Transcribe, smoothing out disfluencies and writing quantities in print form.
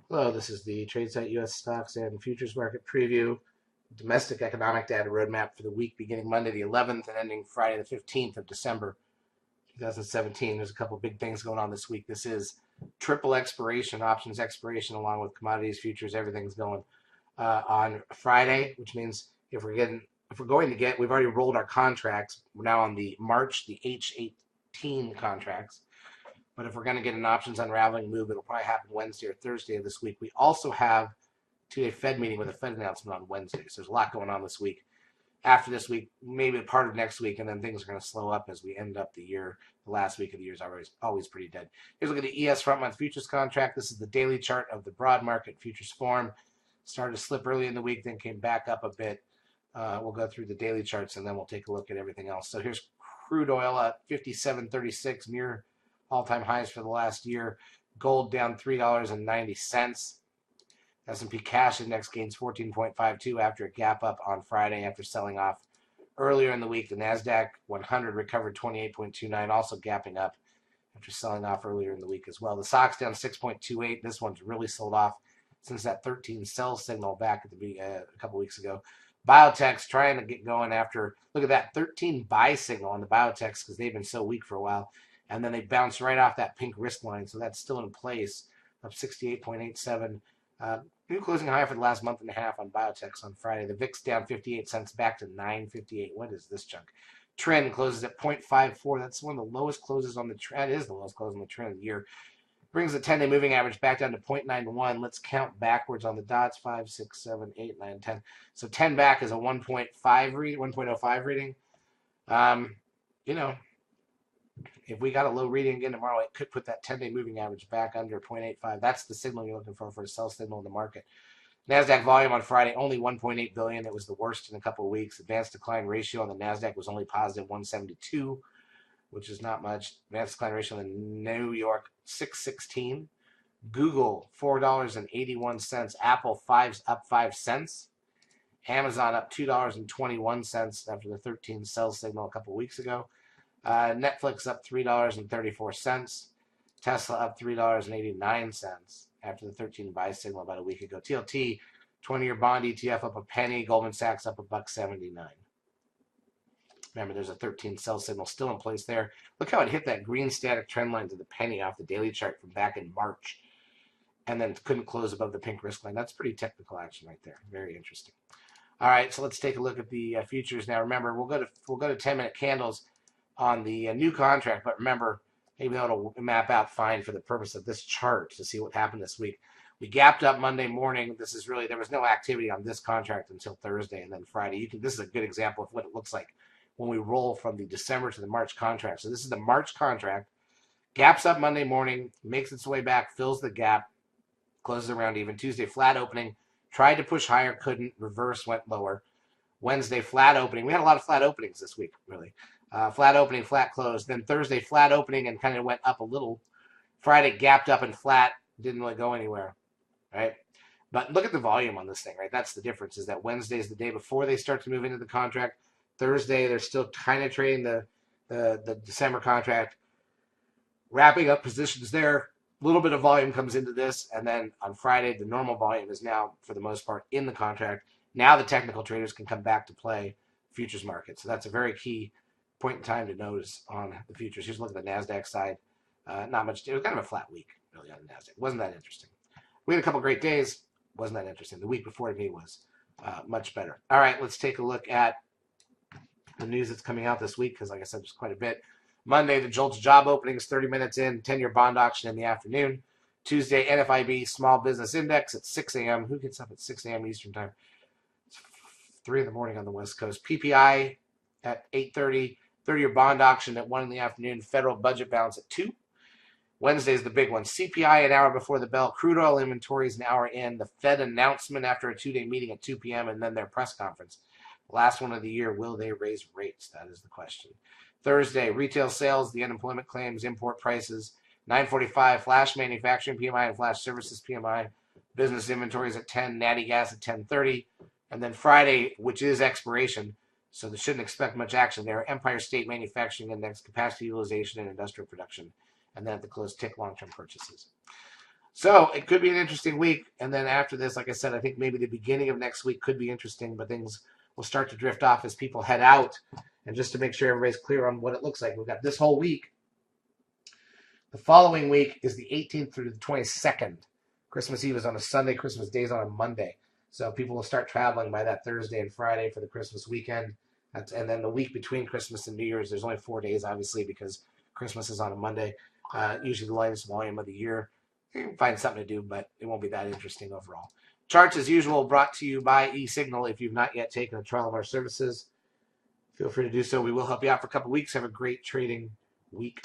Hello, this is the TradeSite U.S. Stocks and Futures Market Preview, domestic economic data roadmap for the week beginning Monday the 11th and ending Friday the 15th of December 2017. There's a couple big things going on this week. This is triple expiration, options expiration, along with commodities, futures, everything's going on Friday, which means if we're going to get, we've already rolled our contracts. We're now on the H18 contracts. But if we're going to get an options unraveling move, it'll probably happen Wednesday or Thursday of this week. We also have two-day Fed meeting with a Fed announcement on Wednesday. So there's a lot going on this week. After this week, maybe a part of next week, and then things are going to slow up as we end up the year. The last week of the year is always pretty dead. Here's a look at the ES front month futures contract. This is the daily chart of the broad market futures form. Started to slip early in the week, then came back up a bit. We'll go through the daily charts, and then we'll take a look at everything else. So here's crude oil at 57.36, near all-time highs for the last year. Gold down $3.90. S&P cash index gains 14.52 after a gap up on Friday after selling off earlier in the week. The NASDAQ 100 recovered 28.29, also gapping up after selling off earlier in the week as well. The SOX down 6.28. This one's really sold off since that 13 sell signal back at a couple weeks ago. Biotech's trying to get going after, look at that 13 buy signal on the biotechs because they've been so weak for a while. And then they bounced right off that pink risk line, so that's still in place, up 68.87. New closing high for the last month and a half on biotechs on Friday. The VIX down 58 cents back to 958. What is this junk? Trend closes at 0.54. That's one of the lowest closes on the trend. It is the lowest close on the trend of the year. Brings the 10-day moving average back down to 0.91. Let's count backwards on the dots. 5, 6, 7, 8, 9, 10. So 10 back is a 1.05 reading. You know, if we got a low reading again tomorrow, it could put that 10-day moving average back under 0.85. That's the signal you're looking for a sell signal in the market. NASDAQ volume on Friday, only 1.8 billion. It was the worst in a couple of weeks. Advanced decline ratio on the NASDAQ was only positive 172, which is not much. Advanced decline ratio on the New York, 616. Google, $4.81. Apple, up 5 cents. Amazon up $2.21 after the 13 sell signal a couple of weeks ago. Netflix up $3.34. Tesla up $3.89 after the 13 buy signal about a week ago. TLT 20-year bond ETF up a penny. Goldman Sachs up $1.79. Remember, there's a 13 sell signal still in place there. Look how it hit that green static trend line to the penny off the daily chart from back in March, and then couldn't close above the pink risk line. That's pretty technical action right there. Very interesting. All right, so let's take a look at the futures now. Remember, we'll go to 10-minute candles on the new contract, but remember, even though it'll map out fine for the purpose of this chart to see what happened this week, we gapped up Monday morning. There was no activity on this contract until Thursday and then Friday. This is a good example of what it looks like when we roll from the December to the March contract. So this is the March contract, gaps up Monday morning, makes its way back, fills the gap, closes around even. Tuesday, flat opening, tried to push higher, couldn't, reverse, went lower. Wednesday, flat opening. We had a lot of flat openings this week, really. Flat opening, flat close. Then Thursday, flat opening and kind of went up a little. Friday, gapped up and flat, didn't really go anywhere, right? But look at the volume on this thing, right? That's the difference, is that Wednesday is the day before they start to move into the contract. Thursday, they're still kind of trading the December contract, wrapping up positions there. A little bit of volume comes into this, and then on Friday, the normal volume is now, for the most part, in the contract. Now the technical traders can come back to play futures market. So that's a very key point in time to notice on the futures. Here's a look at the NASDAQ side. Not much. It was kind of a flat week, really, on the NASDAQ. Wasn't that interesting. We had a couple great days. Wasn't that interesting. The week before to me was much better. All right, let's take a look at the news that's coming out this week, because, like I said, there's quite a bit. Monday, the JOLTS job openings, 30 minutes in, 10-year bond auction in the afternoon. Tuesday, NFIB Small Business Index at 6 a.m. Who gets up at 6 a.m. Eastern Time? It's 3 in the morning on the West Coast. PPI at 8:30. 30-year bond auction at 1 in the afternoon. Federal budget balance at 2. Wednesday's the big one. CPI an hour before the bell. Crude oil inventories an hour in. The Fed announcement after a 2-day meeting at 2 p.m. and then their press conference. Last one of the year. Will they raise rates? That is the question. Thursday, retail sales, the unemployment claims, import prices. 9:45, flash manufacturing PMI and flash services PMI. Business inventories at 10. Natty gas at 10:30. And then Friday, which is expiration, so they shouldn't expect much action there. Empire State Manufacturing Index, capacity utilization, and industrial production. And then at the close, tick long-term purchases. So it could be an interesting week. And then after this, like I said, I think maybe the beginning of next week could be interesting, but things will start to drift off as people head out. And just to make sure everybody's clear on what it looks like, we've got this whole week. The following week is the 18th through the 22nd. Christmas Eve is on a Sunday, Christmas Day is on a Monday. So people will start traveling by that Thursday and Friday for the Christmas weekend. And then the week between Christmas and New Year's, there's only 4 days, obviously, because Christmas is on a Monday. Usually the lightest volume of the year. You can find something to do, but it won't be that interesting overall. Charts, as usual, brought to you by eSignal. If you've not yet taken a trial of our services, feel free to do so. We will help you out for a couple weeks. Have a great trading week.